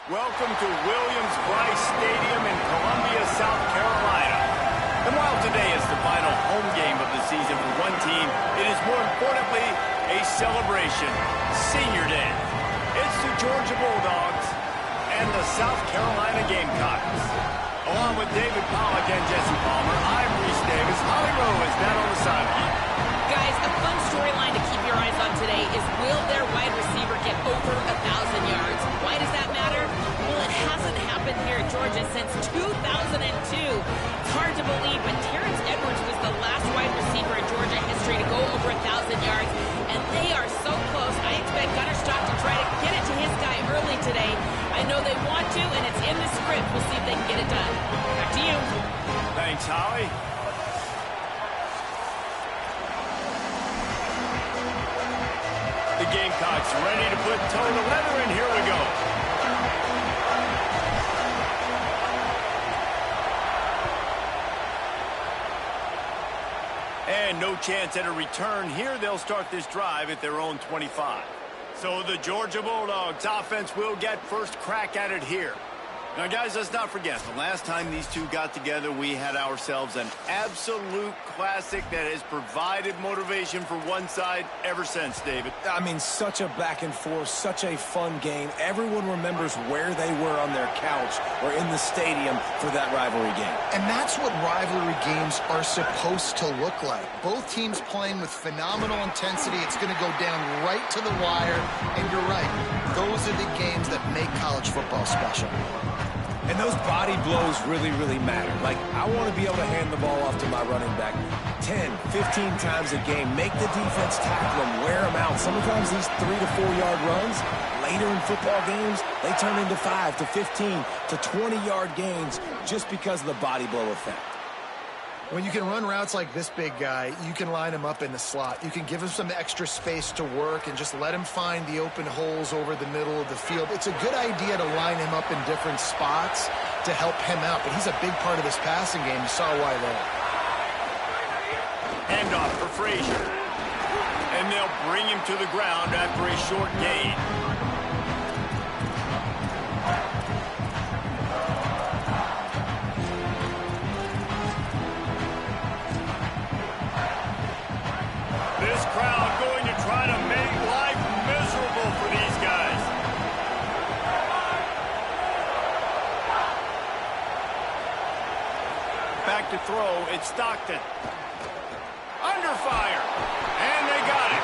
Welcome to Williams-Brice Stadium in Columbia, South Carolina. And while today is the final home game of the season for one team, it is more importantly a celebration, Senior Day. It's the Georgia Bulldogs and the South Carolina Gamecocks. Along with David Pollack and Jesse Palmer, I'm Reese Davis. Holly Rowe is down on the sideline. Guys, a fun storyline to keep your eyes on today is, will their wide receiver get over 1,000 yards? Why does that matter? Well, it hasn't happened here at Georgia since 2002. It's hard to believe, but Terrence Edwards was the last wide receiver in Georgia history to go over 1,000 yards, and they are so close. I expect Gunner Stock to try to get it to his guy early today. I know they want to, and it's in the script. We'll see if they can get it done. Back to you. Thanks, Holly. The Gamecocks ready to put toe to leather, and here we go. And no chance at a return here. They'll start this drive at their own 25. So the Georgia Bulldogs offense will get first crack at it here. Now, guys, let's not forget, the last time these two got together, we had ourselves an absolute classic that has provided motivation for one side ever since, David. I mean, such a back and forth, such a fun game. Everyone remembers where they were on their couch or in the stadium for that rivalry game. And that's what rivalry games are supposed to look like. Both teams playing with phenomenal intensity. It's going to go down right to the wire. And you're right, those are the games that make college football special. And those body blows really, really matter. Like, I want to be able to hand the ball off to my running back 10, 15 times a game. Make the defense tackle them, wear them out. Sometimes these 3 to 4 yard runs, later in football games, they turn into 5 to 15 to 20 yard gains just because of the body blow effect. When you can run routes like this big guy, you can line him up in the slot. You can give him some extra space to work and just let him find the open holes over the middle of the field. It's a good idea to line him up in different spots to help him out, but he's a big part of this passing game. You saw why there. Handoff for Frazier. And they'll bring him to the ground after a short gain. This crowd going to try to make life miserable for these guys. Back to throw, it's Stockton. Under fire, and they got it.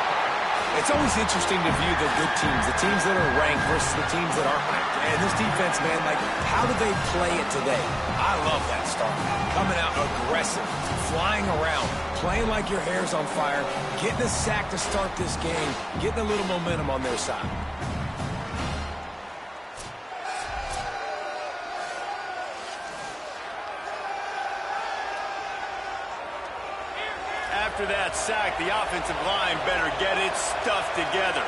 It's always interesting to view the good teams, the teams that are ranked versus the teams that aren't ranked. And this defense, man, like, how do they play it today? I love that start. Coming out aggressive, flying around, playing like your hair's on fire, getting a sack to start this game, getting a little momentum on their side. After that sack, the offensive line better get its stuff together.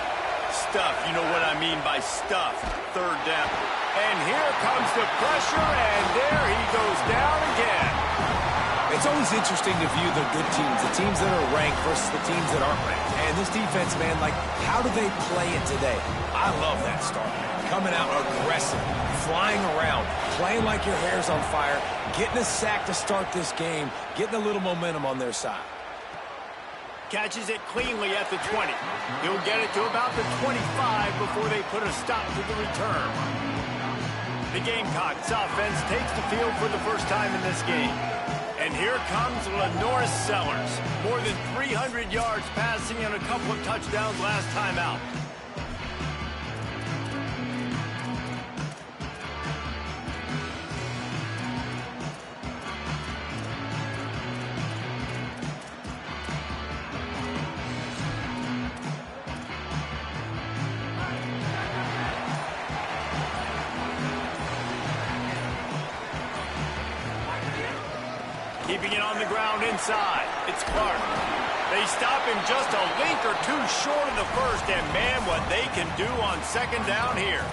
Stuff, you know what I mean by stuff. Third down. And here comes the pressure, and there he goes down again. It's always interesting to view the good teams, the teams that are ranked versus the teams that aren't ranked. And this defense, man, like, how do they play it today? I love that start. Coming out aggressive, flying around, playing like your hair's on fire, getting a sack to start this game, getting a little momentum on their side. Catches it cleanly at the 20. He'll get it to about the 25 before they put a stop to the return. The Gamecocks offense takes the field for the first time in this game. And here comes Lenoris Sellers. More than 300 yards passing and a couple of touchdowns last time out. Keeping it on the ground inside. It's Clark. They stop him just a link or two short of the first, and man, what they can do on second down here.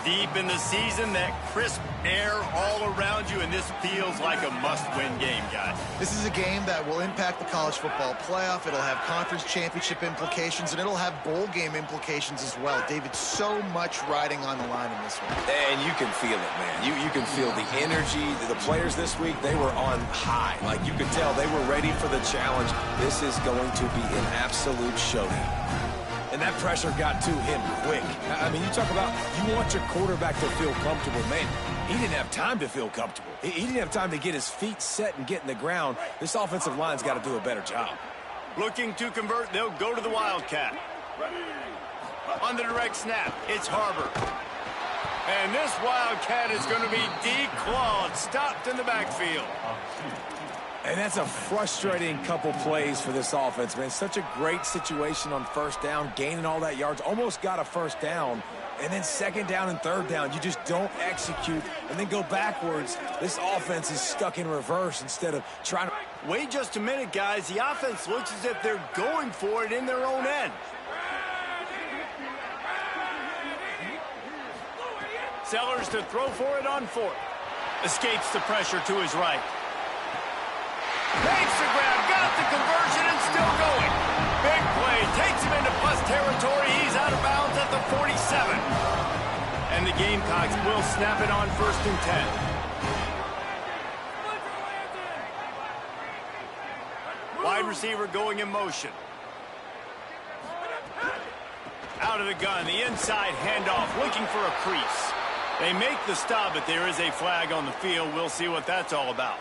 Deep in the season, that crisp air all around you, and this feels like a must-win game, guys. This is a game that will impact the college football playoff. It'll have conference championship implications, and it'll have bowl game implications as well. David, so much riding on the line in this one. And you can feel it, man. You can feel the energy. The players this week, they were on high. Like, you could tell they were ready for the challenge. This is going to be an absolute showdown. And that pressure got to him quick. I mean, you talk about you want your quarterback to feel comfortable. Man, he didn't have time to feel comfortable. He didn't have time to get his feet set and get in the ground. This offensive line's got to do a better job. Looking to convert, they'll go to the Wildcat. On the direct snap, it's Harbor. And this Wildcat is going to be declawed, stopped in the backfield. And that's a frustrating couple plays for this offense, man. Such a great situation on first down, gaining all that yards, almost got a first down. And then second down and third down, you just don't execute and then go backwards. This offense is stuck in reverse instead of trying to... Wait just a minute, guys. The offense looks as if they're going for it in their own end. Sellers to throw for it on fourth. Escapes the pressure to his right. Makes the grab, got the conversion, and still going. Big play, takes him into plus territory. He's out of bounds at the 47. And the Gamecocks will snap it on 1st and 10. Wide receiver going in motion. Out of the gun, the inside handoff, looking for a crease. They make the stop, but there is a flag on the field. We'll see what that's all about.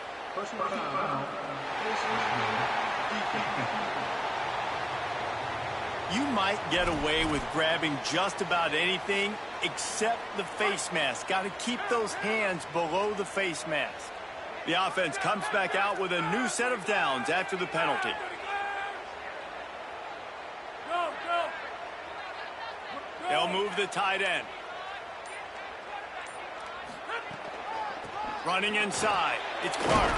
You might get away with grabbing just about anything except the face mask. Got to keep those hands below the face mask. The offense comes back out with a new set of downs after the penalty. They'll move the tight end. Running inside. It's Clark.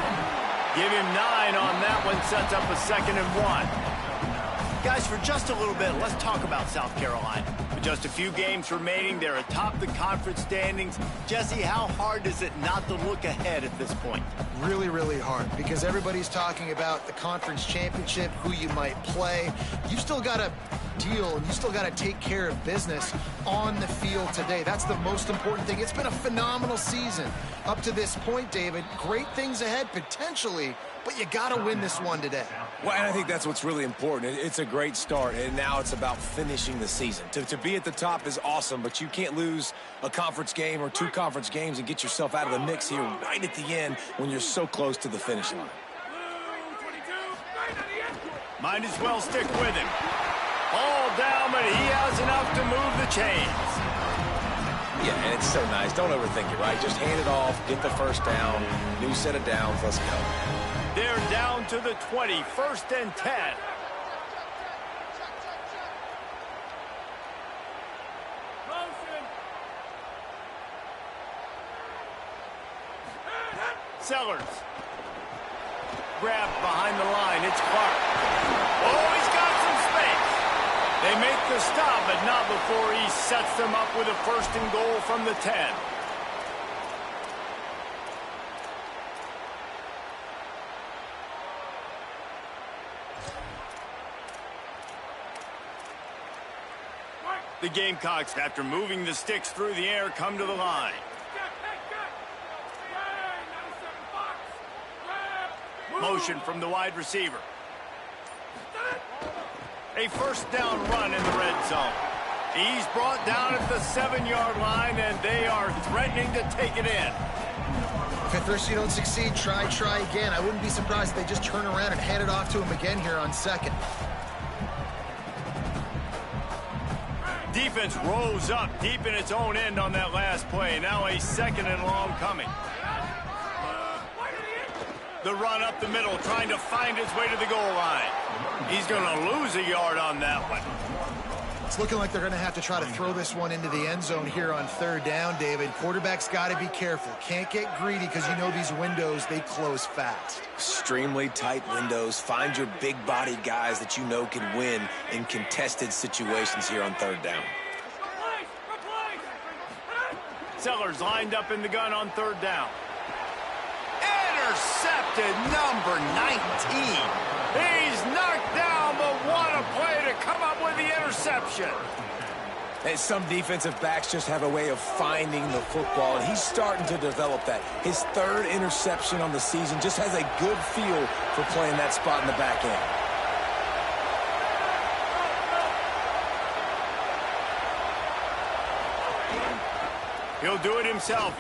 Give him 9 on that one. Sets up a 2nd and 1. Guys, for just a little bit, let's talk about South Carolina. With just a few games remaining, they're atop the conference standings. Jesse, how hard is it not to look ahead at this point? Really, really hard, because everybody's talking about the conference championship, who you might play. You've still got to deal, and you still got to take care of business on the field today. That's the most important thing. It's been a phenomenal season up to this point, David. Great things ahead, potentially, but you got to win this one today. Well, and I think that's what's really important. It's a great start, and now it's about finishing the season. To be at the top is awesome, but you can't lose a conference game or 2 conference games and get yourself out of the mix here right at the end when you're so close to the finish line. Might as well stick with him. All down, but he has enough to move the chains. Yeah, and it's so nice. Don't overthink it, right? Just hand it off, get the first down, new set of downs, let's go. They're down to the 20, 1st and 10. Sellers. Grab behind the line. It's Clark. Oh, he's got some space. They make the stop, but not before he sets them up with a 1st and goal from the 10. The Gamecocks, after moving the sticks through the air, come to the line. Motion from the wide receiver. A 1st down run in the red zone. He's brought down at the 7-yard line, and they are threatening to take it in. If at first you don't succeed, try again. I wouldn't be surprised if they just turn around and hand it off to him again here on 2nd. Defense rose up deep in its own end on that last play. Now a 2nd and long coming. The run up the middle, trying to find his way to the goal line. He's going to lose a yard on that one. It's looking like they're going to have to try to throw this one into the end zone here on 3rd down, David. Quarterback's got to be careful. Can't get greedy because you know these windows, they close fast. Extremely tight windows. Find your big-bodied guys that you know can win in contested situations here on 3rd down. Sellers lined up in the gun on third down. Intercepted, number 19. He's knocked down, but what a play to come up with the interception. And some defensive backs just have a way of finding the football, and he's starting to develop that. His third interception on the season, just has a good feel for playing that spot in the back end. He'll do it himself.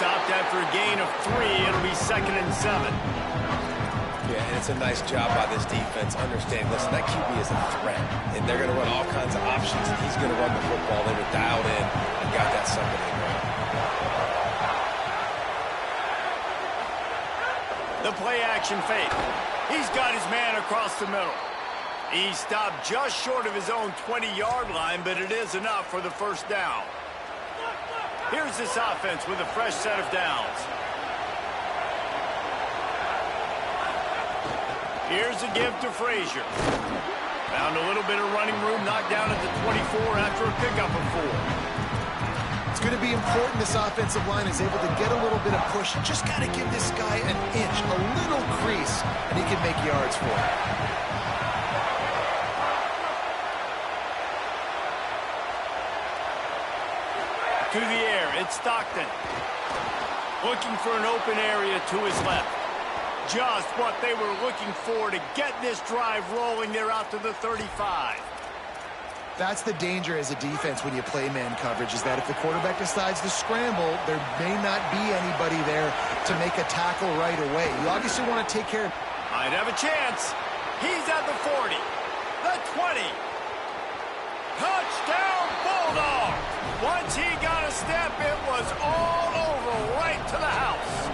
Stopped after a gain of 3. It'll be 2nd and 7. Yeah, and it's a nice job by this defense. Understanding, listen, that QB is a threat, and they're going to run all kinds of options, and he's going to run the football. They were dialed in and got that sucker in there. The play action fake. He's got his man across the middle. He stopped just short of his own 20-yard line, but it is enough for the first down. Here's this offense with a fresh set of downs. Here's a give to Frazier. Found a little bit of running room, knocked down at the 24 after a pickup of 4. It's going to be important this offensive line is able to get a little bit of push. Just got to give this guy an inch, a little crease, and he can make yards for it. To the air, it's Stockton. Looking for an open area to his left. Just what they were looking for to get this drive rolling. They're out to the 35. That's the danger as a defense when you play man coverage, is that if the quarterback decides to scramble, there may not be anybody there to make a tackle right away. You obviously want to take care of... Might have a chance. He's at the 40. The 20. Touchdown, Bulldog! Once he got a step, it was all over right to the house.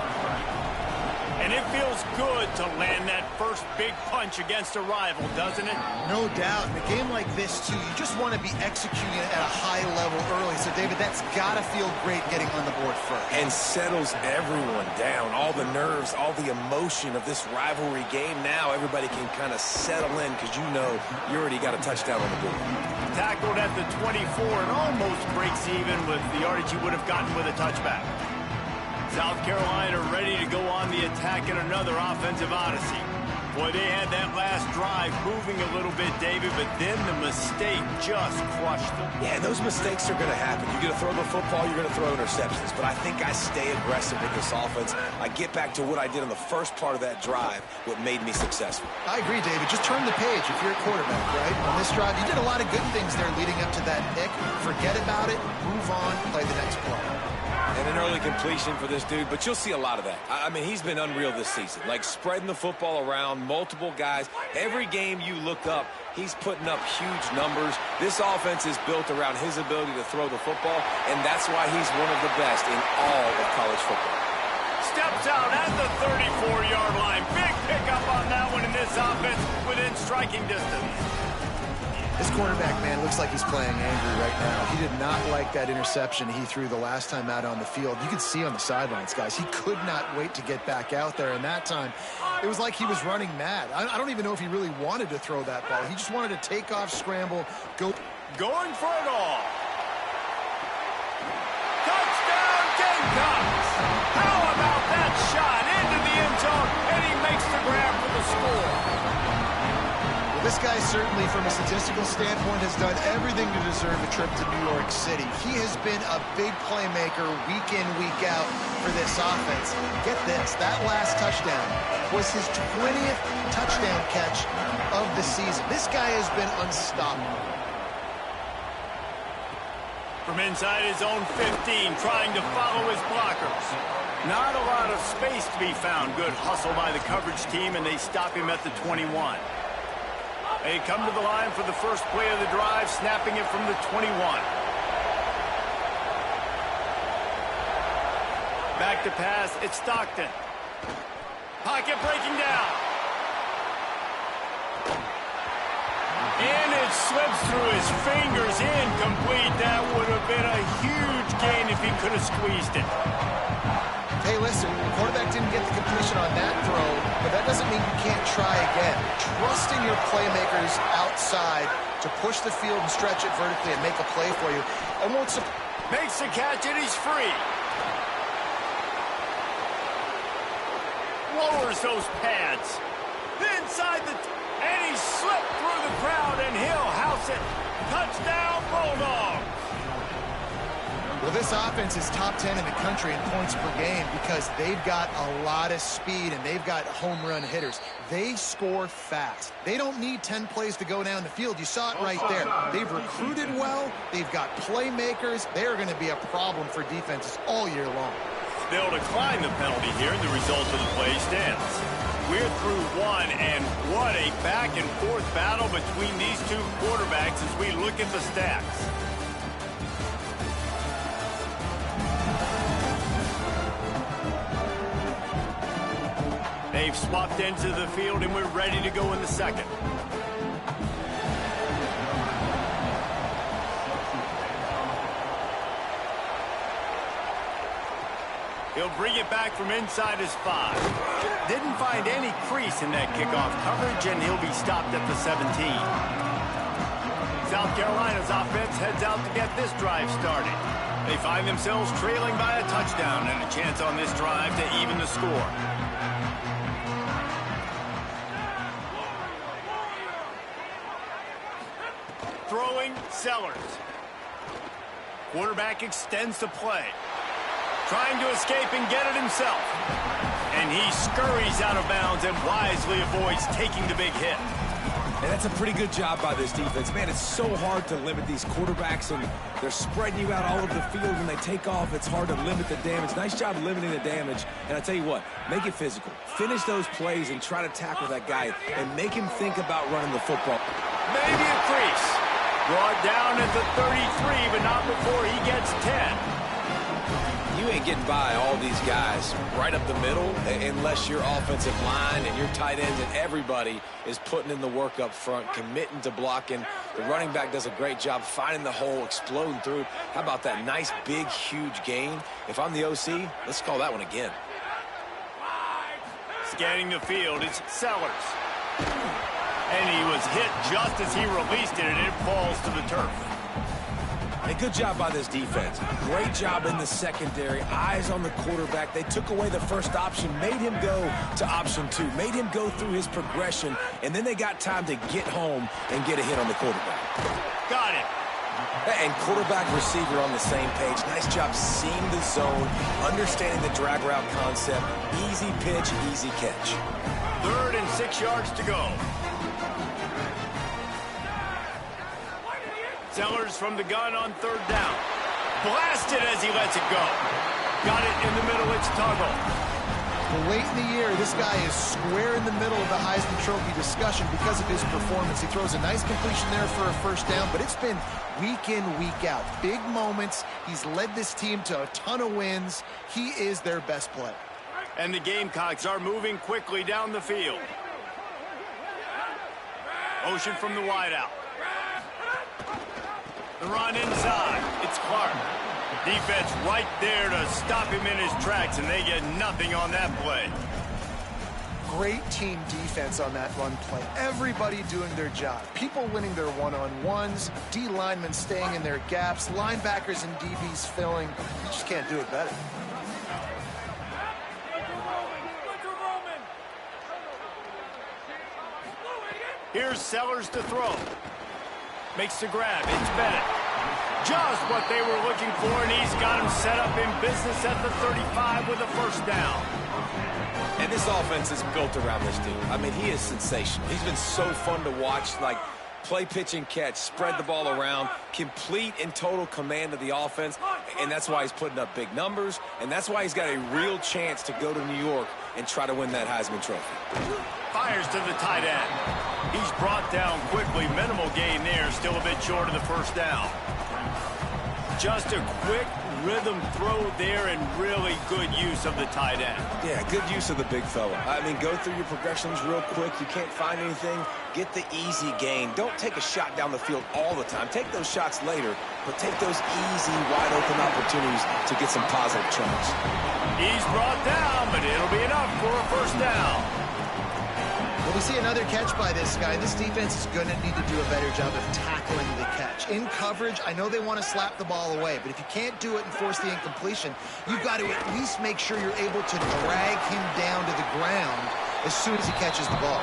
And it feels good to land that first big punch against a rival, doesn't it? No doubt. In a game like this, too, you just want to be executing it at a high level early. So, David, that's got to feel great getting on the board first. And settles everyone down. All the nerves, all the emotion of this rivalry game. Now everybody can kind of settle in because you know you already got a touchdown on the board. Tackled at the 24 and almost breaks even with the yardage he would have gotten with a touchback. South Carolina ready to go on the attack in another offensive odyssey. Boy, they had that last drive moving a little bit, David, but then the mistake just crushed them. Yeah, those mistakes are going to happen. You're going to throw the football, you're going to throw interceptions. But I think I stay aggressive with this offense. I get back to what I did on the first part of that drive, what made me successful. I agree, David. Just turn the page if you're a quarterback, right? On this drive, you did a lot of good things there leading up to that pick. Forget about it, move on, play the next play. And an early completion for this dude, but you'll see a lot of that. I mean, he's been unreal this season. Like, spreading the football around, multiple guys. Every game you look up, he's putting up huge numbers. This offense is built around his ability to throw the football, and that's why he's one of the best in all of college football. Steps out at the 34-yard line. Big pickup on that one in this offense within striking distance. This quarterback, man, looks like he's playing angry right now. He did not like that interception he threw the last time out on the field. You could see on the sidelines, guys, he could not wait to get back out there. And that time, it was like he was running mad. I don't even know if he really wanted to throw that ball. He just wanted to take off, scramble, go. Going for it all. Touchdown, Gamecocks! How about that shot into the end zone, and he makes the grab for the score. This guy certainly, from a statistical standpoint, has done everything to deserve a trip to New York City. He has been a big playmaker week in, week out for this offense. Get this, that last touchdown was his 20th touchdown catch of the season. This guy has been unstoppable. From inside his own 15, trying to follow his blockers. Not a lot of space to be found. Good hustle by the coverage team, and they stop him at the 21. They come to the line for the first play of the drive, snapping it from the 21. Back to pass, it's Stockton. Pocket breaking down. And it slips through his fingers, incomplete. That would have been a huge gain if he could have squeezed it. Hey, listen, the quarterback didn't get the completion on that throw, but that doesn't mean you can't try again. Trusting your playmakers outside to push the field and stretch it vertically and make a play for you. Makes the catch, and he's free. Lowers those pads. Inside and he slipped through the crowd, and he'll house it. Touchdown, Bulldogs. Well, this offense is top 10 in the country in points per game because they've got a lot of speed and they've got home run hitters. They score fast. They don't need 10 plays to go down the field. You saw it right there. They've recruited well. They've got playmakers. They are going to be a problem for defenses all year long. They'll decline the penalty here, and the result of the play stands. We're through one, and what a back-and-forth battle between these two quarterbacks as we look at the stats. They've swapped into the field, and we're ready to go in the second. He'll bring it back from inside his 5. Didn't find any crease in that kickoff coverage, and he'll be stopped at the 17. South Carolina's offense heads out to get this drive started. They find themselves trailing by a touchdown and a chance on this drive to even the score. Throwing, Sellers. Quarterback extends the play. Trying to escape and get it himself. And he scurries out of bounds and wisely avoids taking the big hit. And that's a pretty good job by this defense. Man, it's so hard to limit these quarterbacks, and they're spreading you out all over the field. When they take off, it's hard to limit the damage. Nice job limiting the damage. And I tell you what, make it physical. Finish those plays and try to tackle that guy and make him think about running the football. Maybe a crease. Brought down at the 33, but not before he gets 10. You ain't getting by all these guys right up the middle unless your offensive line and your tight ends and everybody is putting in the work up front, committing to blocking. The running back does a great job finding the hole, exploding through. How about that nice, big, huge gain? If I'm the OC, let's call that one again. Scanning the field, it's Sellers. And he was hit just as he released it, and it falls to the turf. Hey, good job by this defense. Great job in the secondary. Eyes on the quarterback. They took away the first option, made him go to option 2, made him go through his progression, and then they got time to get home and get a hit on the quarterback. Got it. And quarterback receiver on the same page. Nice job seeing the zone, understanding the drag route concept. Easy pitch, easy catch. 3rd and 6 yards to go. Sellers from the gun on 3rd down. Blasted as he lets it go. Got it in the middle, it's Tuggle. Well, late in the year, this guy is square in the middle of the Heisman Trophy discussion because of his performance. He throws a nice completion there for a 1st down, but it's been week in, week out. Big moments. He's led this team to a ton of wins. He is their best player. And the Gamecocks are moving quickly down the field. Motion from the wideout. The run inside. It's Clark. Defense right there to stop him in his tracks, and they get nothing on that play. Great team defense on that run play. Everybody doing their job. People winning their one-on-ones, D linemen staying in their gaps, linebackers and DBs filling. You just can't do it better. Here's Sellers to throw. Makes the grab. It's Bennett. Just what they were looking for, and he's got him set up in business at the 35 with a 1st down. And this offense is built around this dude. I mean, he is sensational. He's been so fun to watch, like play, pitch, and catch, spread the ball around, complete and total command of the offense, and that's why he's putting up big numbers, and that's why he's got a real chance to go to New York and try to win that Heisman Trophy. Fires to the tight end. He's brought down quickly. Minimal gain there. Still a bit short of the 1st down. Just a quick rhythm throw there and really good use of the tight end. Yeah, good use of the big fella. I mean, go through your progressions real quick. You can't find anything. Get the easy gain. Don't take a shot down the field all the time. Take those shots later, but take those easy, wide-open opportunities to get some positive chunks. He's brought down, but it'll be enough for a 1st down. Well, We see another catch by this guy. This defense is going to need to do a better job of tackling the catch. In coverage, I know they want to slap the ball away, but if you can't do it and force the incompletion, you've got to at least make sure you're able to drag him down to the ground as soon as he catches the ball.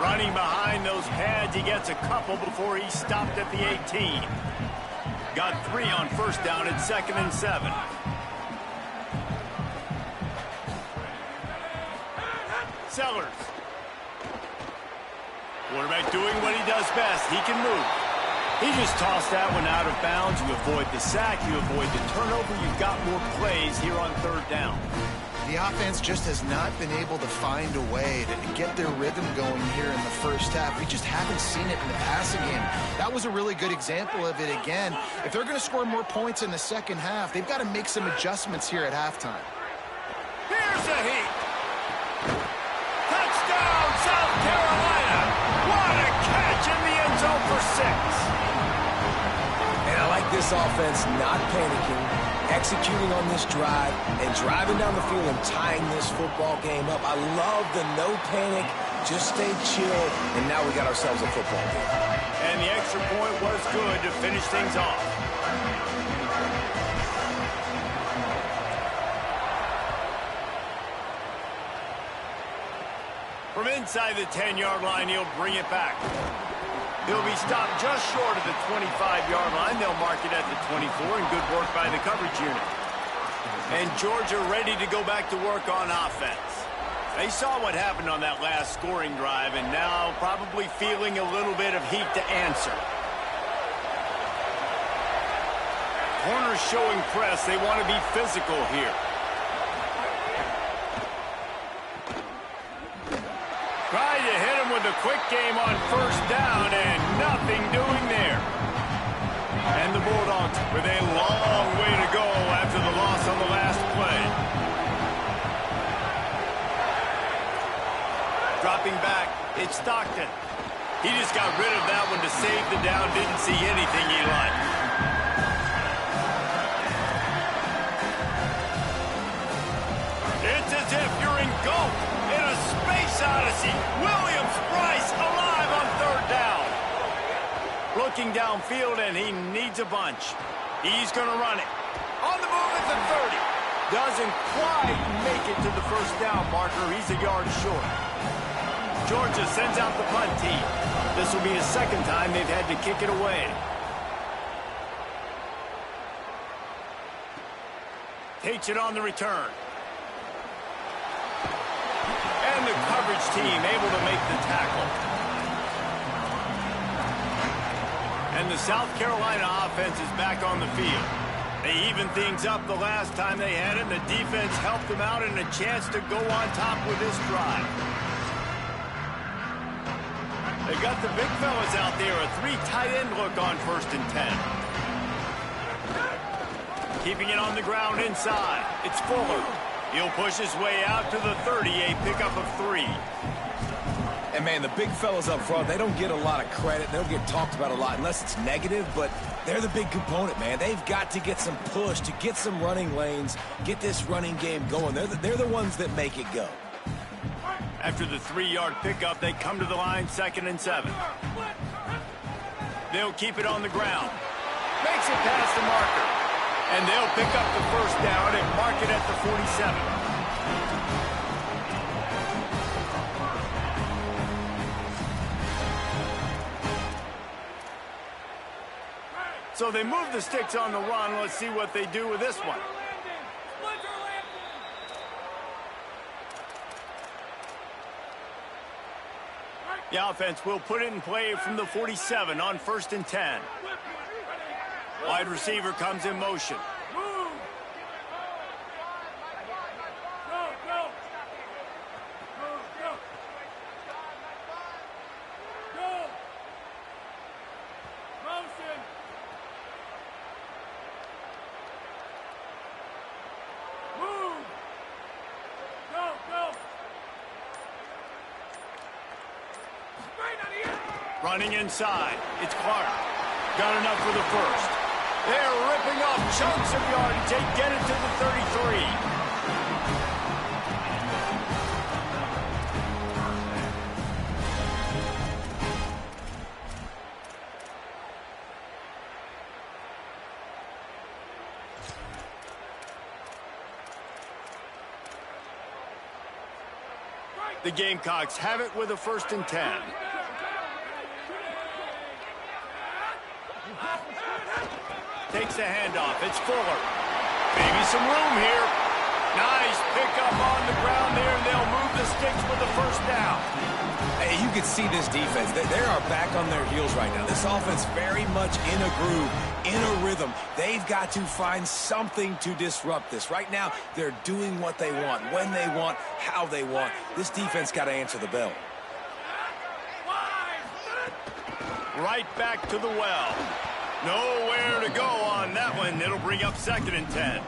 Running behind those pads, he gets a couple before he stopped at the 18. Got 3 on first down at 2nd and 7. Sellers. Quarterback doing what he does best. He can move. He just tossed that one out of bounds. You avoid the sack. You avoid the turnover. You've got more plays here on 3rd down. The offense just has not been able to find a way to get their rhythm going here in the first half. We just haven't seen it in the passing game. That was a really good example of it again. If they're going to score more points in the second half, they've got to make some adjustments here at halftime. Here's a heat. Touchdown, South Carolina. What a catch in the end zone for 6. And I like this offense not panicking, executing on this drive, and driving down the field and tying this football game up. I love the no panic, just stay chill, and now we got ourselves a football game. And the extra point was good to finish things off. From inside the 10-yard line, he'll bring it back. He'll be stopped just short of the 25-yard line. They'll mark it at the 24, and good work by the coverage unit. And Georgia ready to go back to work on offense. They saw what happened on that last scoring drive, and now probably feeling a little bit of heat to answer. Corners showing press. They want to be physical here. Tried to hit him with a quick game on first down, and nothing doing there. And the Bulldogs with a long way to go after the loss on the last play. Dropping back, it's Stockton. He just got rid of that one to save the down, didn't see anything he liked. It's as if you're in golf in a space odyssey. Williams-Brice alive on 3rd down. Looking downfield, and he needs a bunch. He's going to run it. On the move at the 30. Doesn't quite make it to the first down marker. He's a yard short. Georgia sends out the punt team. This will be the 2nd time they've had to kick it away. Takes it on the return. And the coverage team able to make the tackle. And the South Carolina offense is back on the field. They evened things up the last time they had it, and the defense helped them out and a chance to go on top with this drive. They got the big fellas out there, a 3 tight end look on 1st and 10. Keeping it on the ground inside. It's Fuller. He'll push his way out to the 30, a pickup of 3. And, man, the big fellas up front, they don't get a lot of credit. They don't get talked about a lot unless it's negative, but they're the big component, man. They've got to get some push, to get some running lanes, get this running game going. They're the ones that make it go. After the 3-yard pickup, they come to the line 2nd and 7. They'll keep it on the ground. Makes it past the marker. And they'll pick up the first down and mark it at the 47. So they move the sticks on the run. Let's see what they do with this one. The offense will put it in play from the 47 on 1st and 10. Wide receiver comes in motion. Running inside. It's Clark. Got enough for the first. They're ripping off chunks of yardage. They get it to the 33. The Gamecocks have it with a 1st and 10. Takes the handoff. It's Fuller. Maybe some room here. Nice pickup on the ground there, and they'll move the sticks with the 1st down. Hey, you can see this defense. They are back on their heels right now. This offense very much in a groove, in a rhythm. They've got to find something to disrupt this. Right now, they're doing what they want, when they want, how they want. This defense got to answer the bell. Right back to the well. Nowhere to go on that one. It'll bring up 2nd and 10.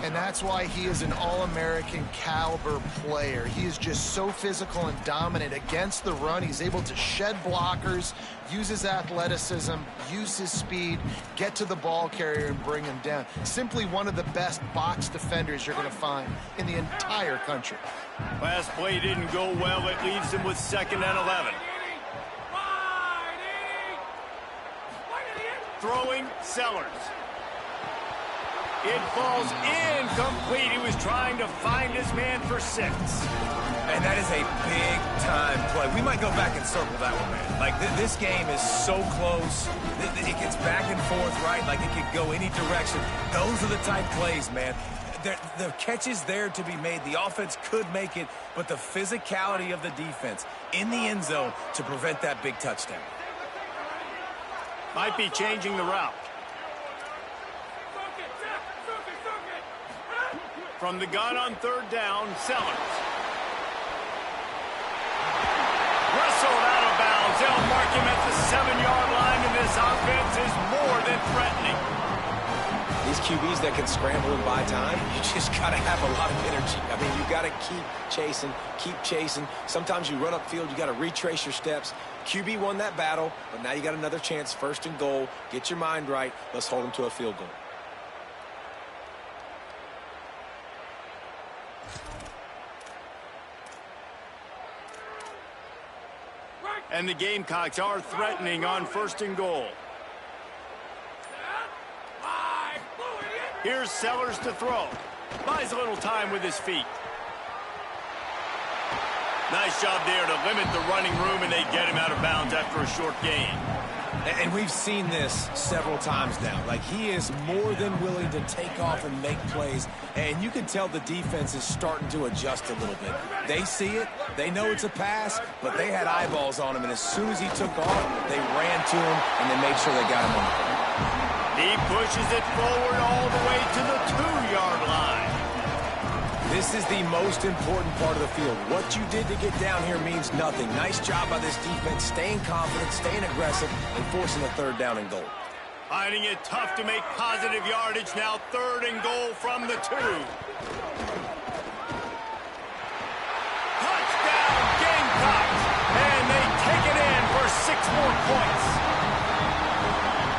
And that's why he is an All-American caliber player. He is just so physical and dominant against the run. He's able to shed blockers, use his athleticism, use his speed, get to the ball carrier and bring him down. Simply one of the best box defenders you're going to find in the entire country. Last play didn't go well. It leaves him with 2nd and 11. Throwing Sellers. It falls incomplete. He was trying to find his man for 6. And that is a big-time play. We might go back and circle that one, man. Like, this game is so close. It gets back and forth, right? Like, it could go any direction. Those are the type plays, man. The catch is there to be made. The offense could make it, but the physicality of the defense in the end zone to prevent that big touchdown. Might be changing the route. From the gun on 3rd down, Sellers. Wrestled out of bounds. They'll mark him at the 7-yard line, and this offense is more than threatening. These QBs that can scramble and buy time, you just got to have a lot of energy. I mean, you got to keep chasing. Sometimes you run upfield, you got to retrace your steps. QB won that battle, but now you got another chance, 1st and goal. Get your mind right. Let's hold them to a field goal. And the Gamecocks are threatening on 1st and goal. Here's Sellers to throw. Buys a little time with his feet. Nice job there to limit the running room, and they get him out of bounds after a short gain. And we've seen this several times now. Like, he is more than willing to take off and make plays. And you can tell the defense is starting to adjust a little bit. They see it. They know it's a pass, but they had eyeballs on him. And as soon as he took off, they ran to him, and they made sure they got him on the play. He pushes it forward all the way to the 2-yard line. This is the most important part of the field. What you did to get down here means nothing. Nice job by this defense, staying confident, staying aggressive, and forcing a 3rd down and goal. Finding it tough to make positive yardage. Now 3rd and goal from the 2. Touchdown, Gamecocks! And they take it in for 6 more points.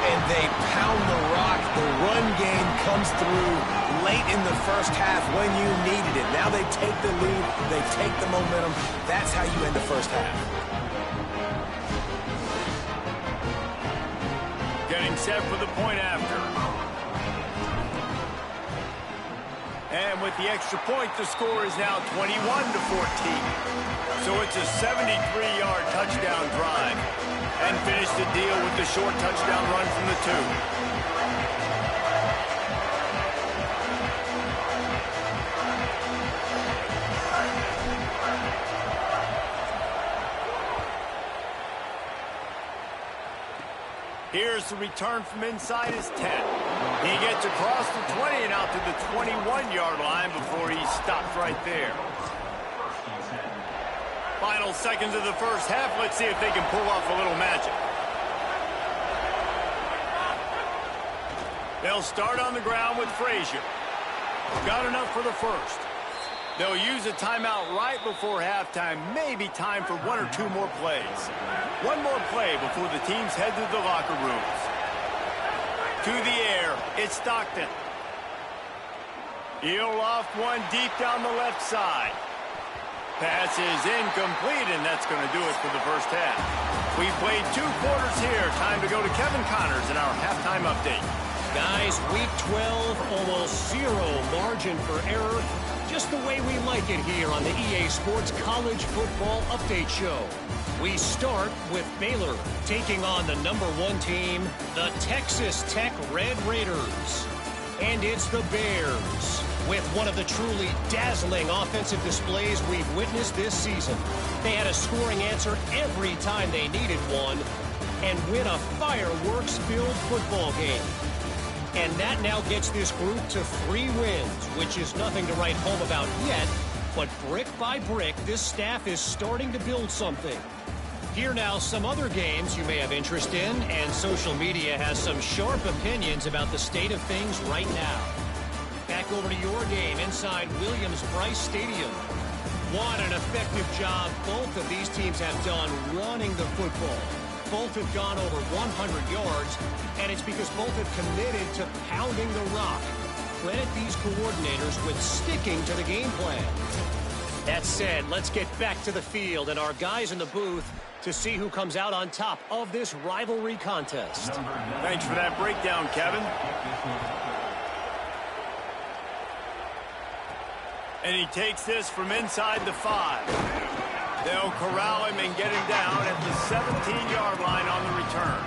And they pound the rock. The run game comes through late in the 1st half when you needed it. Now they take the lead. They take the momentum. That's how you end the 1st half. Getting set for the point after. And with the extra point, the score is now 21-14. So it's a 73-yard touchdown drive. And finish the deal with the short touchdown run from the 2. Here's the return from inside his 10. He gets across the 20 and out to the 21-yard line before he stops right there. Final seconds of the 1st half. Let's see if they can pull off a little magic. They'll start on the ground with Frazier. Got enough for the 1st. They'll use a timeout right before halftime. Maybe time for 1 or 2 more plays. One more play before the teams head to the locker rooms. To the air, it's Stockton. He'll loft one deep down the left side. Pass is incomplete, and that's going to do it for the 1st half. We've played 2 quarters here. Time to go to Kevin Connors in our halftime update. Guys, week 12, almost zero margin for error. Just the way we like it here on the EA Sports College Football Update Show. We start with Baylor taking on the #1 team, the Texas Tech Red Raiders. And it's the Bears with one of the truly dazzling offensive displays we've witnessed this season. They had a scoring answer every time they needed one and win a fireworks-filled football game. And that now gets this group to 3 wins, which is nothing to write home about yet. But brick by brick, this staff is starting to build something. Here now, some other games you may have interest in, and social media has some sharp opinions about the state of things right now. Back over to your game inside Williams-Brice Stadium. What an effective job both of these teams have done running the football. Both have gone over 100 yards, and it's because both have committed to pounding the rock. Credit these coordinators with sticking to the game plan. That said, let's get back to the field and our guys in the booth to see who comes out on top of this rivalry contest. Thanks for that breakdown, Kevin. And he takes this from inside the 5. They'll corral him and get him down at the 17-yard line on the return.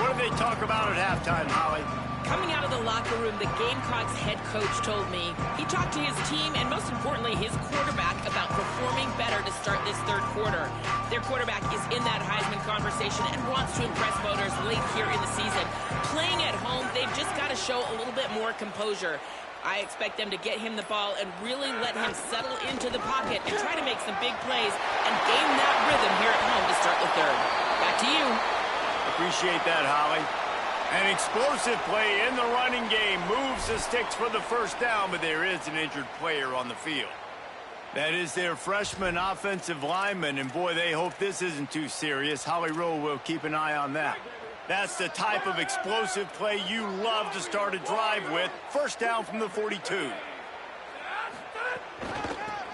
What did they talk about at halftime, Holly? Coming out of the locker room, the Gamecocks head coach told me he talked to his team and, most importantly, his quarterback about performing better to start this third quarter. Their quarterback is in that Heisman conversation and wants to impress voters late here in the season. Playing at home, they've just got to show a little bit more composure. I expect them to get him the ball and really let him settle into the pocket and try to make some big plays and gain that rhythm here at home to start the third. Back to you. Appreciate that, Holly. An explosive play in the running game moves the sticks for the first down, but there is an injured player on the field. That is their freshman offensive lineman, and boy, they hope this isn't too serious. Holly Rowe will keep an eye on that. That's the type of explosive play you love to start a drive with. First down from the 42.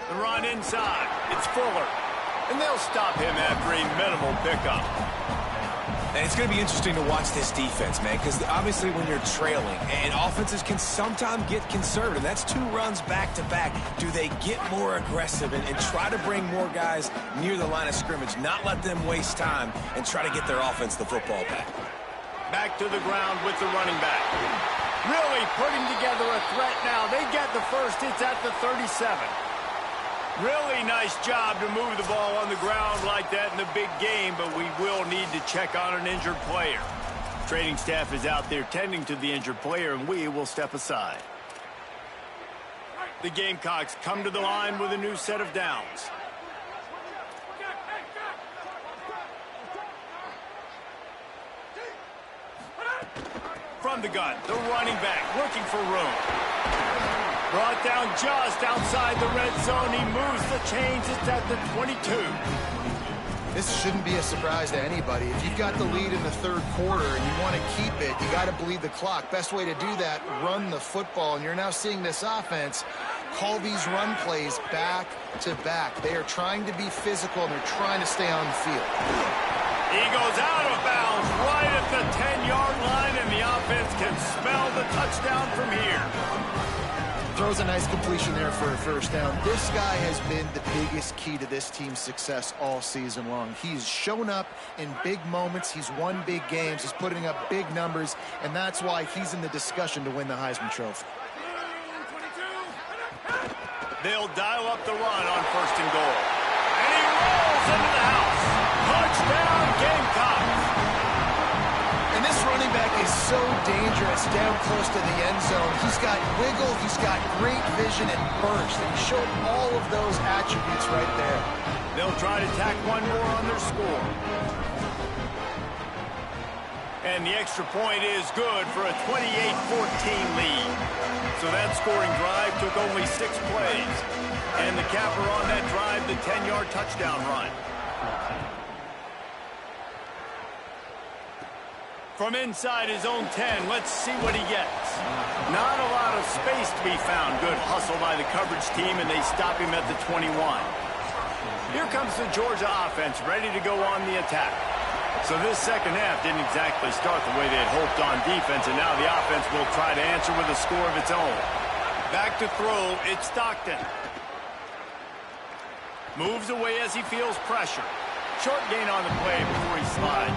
The run inside. It's Fuller. And they'll stop him after a minimal pickup. And it's going to be interesting to watch this defense, man, because obviously when you're trailing, and offenses can sometimes get conservative. That's 2 runs back-to-back. Do they get more aggressive and try to bring more guys near the line of scrimmage, not let them waste time, and try to get their offense the football back? Back to the ground with the running back. Really putting together a threat now. They get the first. It's at the 37. Really nice job to move the ball on the ground like that in the big game, but we will need to check on an injured player. Training staff is out there tending to the injured player, and we will step aside. The Gamecocks come to the line with a new set of downs. From the gun, the running back looking for room. Brought down just outside the red zone. He moves the chains. It's at the 22. This shouldn't be a surprise to anybody. If you've got the lead in the third quarter and you want to keep it, you got to bleed the clock. Best way to do that, run the football. And you're now seeing this offense call these run plays back to back. They are trying to be physical, and they're trying to stay on the field. He goes out of bounds right at the 10-yard line, and the offense can smell the touchdown from here. Throws a nice completion there for a first down. This guy has been the biggest key to this team's success all season long. He's shown up in big moments. He's won big games. He's putting up big numbers, and that's why he's in the discussion to win the Heisman Trophy. They'll dial up the run on 1st and goal. And he rolls into the house. Touchdown, Gamecocks. And this running back is so dangerous down close to the end zone. He's got wiggle, he's got great vision and burst, and he showed all of those attributes right there. They'll try to tack one more on their score. And the extra point is good for a 28-14 lead. So that scoring drive took only 6 plays. And the capper on that drive, the 10-yard touchdown run. From inside his own 10, let's see what he gets. Not a lot of space to be found. Good hustle by the coverage team, and they stop him at the 21. Here comes the Georgia offense, ready to go on the attack. So this second half didn't exactly start the way they had hoped on defense, and now the offense will try to answer with a score of its own. Back to throw, it's Stockton. Moves away as he feels pressure. Short gain on the play before he slides.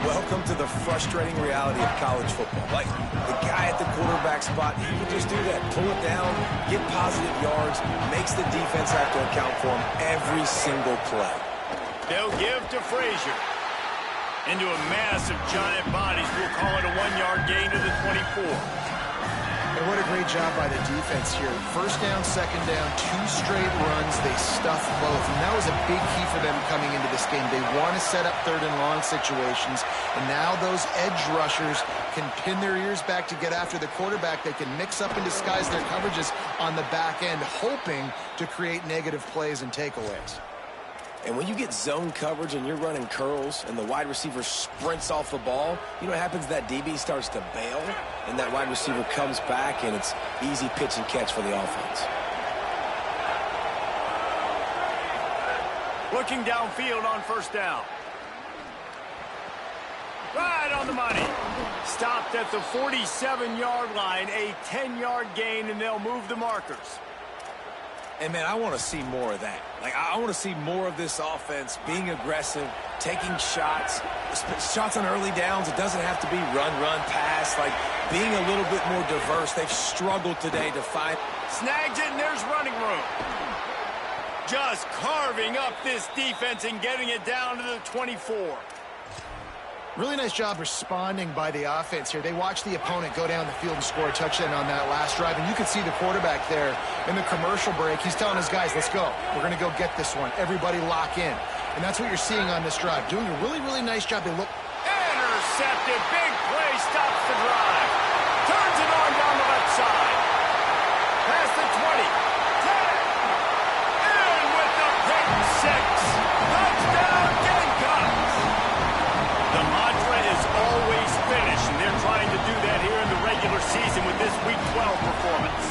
Welcome to the frustrating reality of college football. Like, the guy at the quarterback spot, he can just do that. Pull it down, get positive yards, makes the defense have to account for him every single play. They'll give to Frazier. Into a mass of giant bodies. We'll call it a 1-yard gain to the 24. And what a great job by the defense here. First down, second down, 2 straight runs. They stuffed both. And that was a big key for them coming into this game. They want to set up third and long situations. And now those edge rushers can pin their ears back to get after the quarterback. They can mix up and disguise their coverages on the back end, hoping to create negative plays and takeaways. And when you get zone coverage and you're running curls and the wide receiver sprints off the ball, you know what happens? That DB starts to bail, and that wide receiver comes back, and it's easy pitch and catch for the offense. Looking downfield on first down. Right on the money. Stopped at the 47-yard line, a 10-yard gain, and they'll move the markers. And, man, I want to see more of that. Like, I want to see more of this offense being aggressive, taking shots on early downs. It doesn't have to be run, pass. Like, being a little bit more diverse. They've struggled today to find. Snags it, and there's running room. Just carving up this defense and getting it down to the 24. Really nice job responding by the offense here. They watched the opponent go down the field and score a touchdown on that last drive. And you can see the quarterback there in the commercial break. He's telling his guys, let's go. We're going to go get this one. Everybody lock in. And that's what you're seeing on this drive. Doing a really, really nice job. They look. Intercepted. Big play. Stops the drive. Turns it on down the left side. Past the 20. 10. In with the pick 6. Touchdown Gamecocks. The mantra is always finish, and they're trying to do that here in the regular season with this Week 12 performance.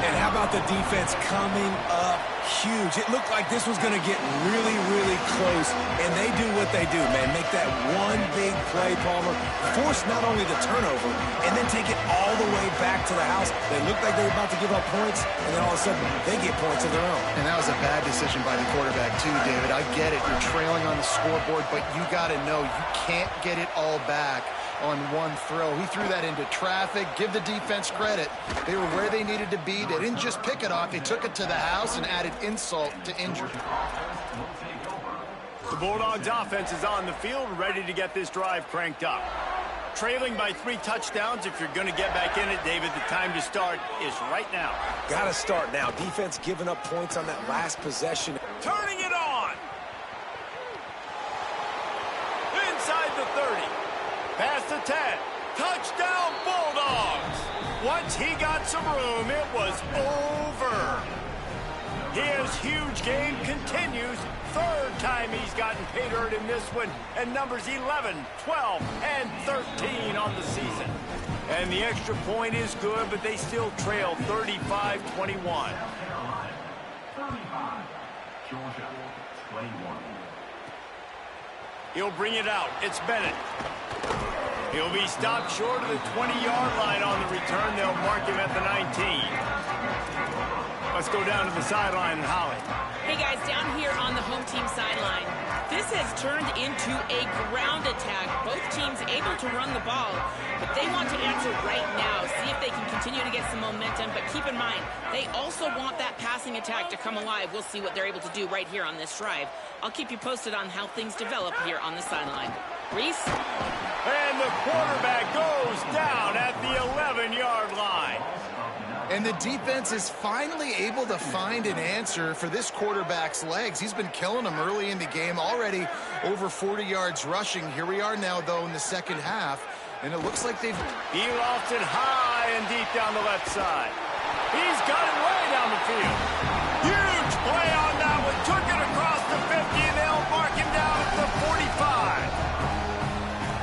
And how about the defense coming up huge? It looked like this was going to get really, really close, and they do what they do, man. Make that one big play, Palmer, force not only the turnover, and then take it all the way back to the house. They looked like they were about to give up points, and then all of a sudden, they get points of their own. And that was a bad decision by the quarterback, too, David. I get it. You're trailing on the scoreboard, but you got to know you can't get it all back on one throw. He threw that into traffic. Give the defense credit. They were where they needed to be. They didn't just pick it off. They took it to the house and added insult to injury. The Bulldogs offense is on the field, ready to get this drive cranked up. Trailing by 3 touchdowns. If you're going to get back in it, David, the time to start is right now. Got to start now. Defense giving up points on that last possession. Turning it on. Inside the 30. Past the 10. Touchdown Bulldogs. Once he got some room, it was over. His huge game continues. 3rd time he's gotten pay dirt in this one. And numbers 11, 12, and 13 on the season. And the extra point is good, but they still trail 35-21. He'll bring it out. It's Bennett. He'll be stopped short of the 20-yard line on the return. They'll mark him at the 19. Let's go down to the sideline and Holly. Hey, guys, down here on the home team sideline, this has turned into a ground attack. Both teams able to run the ball, but they want to answer right now, see if they can continue to get some momentum. But keep in mind, they also want that passing attack to come alive. We'll see what they're able to do right here on this drive. I'll keep you posted on how things develop here on the sideline. Reese? And the quarterback goes down at the 11-yard line. And the defense is finally able to find an answer for this quarterback's legs. He's been killing them early in the game, already over 40 yards rushing. Here we are now, though, in the second half, and it looks like they've... He lofted high and deep down the left side. He's got it way down the field. Huge play on that one. Took it across the 50, and they'll mark him down at the 45.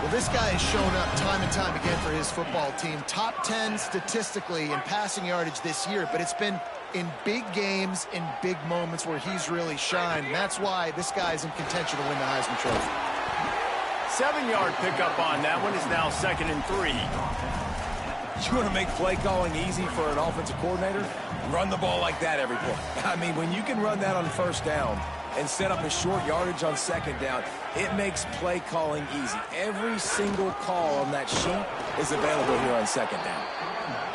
Well, this guy has shown up time and time again for his football team. Top 10 statistically in passing yardage this year, but it's been in big games, in big moments where he's really shined. And that's why this guy's in contention to win the Heisman Trophy. 7-yard pickup on that one. Is now 2nd and 3. You want to make play calling easy for an offensive coordinator? Run the ball like that every play. I mean, when you can run that on 1st down and set up a short yardage on 2nd down, it makes play calling easy. Every single call on that sheet is available here on 2nd down.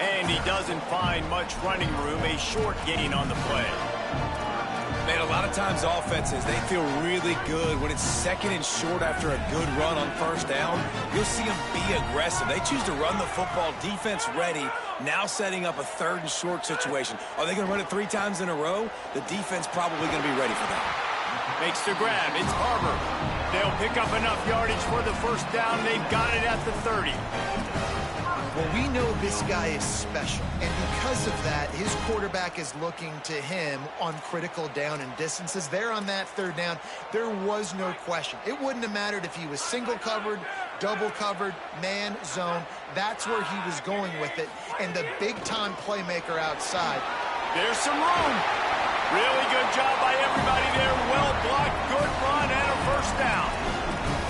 And he doesn't find much running room, a short gain on the play. Man, a lot of times offenses, they feel really good when it's 2nd and short after a good run on 1st down. You'll see them be aggressive. They choose to run the football, defense ready, now setting up a 3rd and short situation. Are they going to run it 3 times in a row? The defense probably going to be ready for that. Makes the grab. It's Harbor. They'll pick up enough yardage for the 1st down. They've got it at the 30. Well, we know this guy is special, and because of that, his quarterback is looking to him on critical down and distances. There on that 3rd down, there was no question. It wouldn't have mattered if he was single covered, double covered, man, zone. That's where he was going with it, and the big-time playmaker outside. There's some room. Really good job by everybody there. Well blocked, good run, and a 1st down.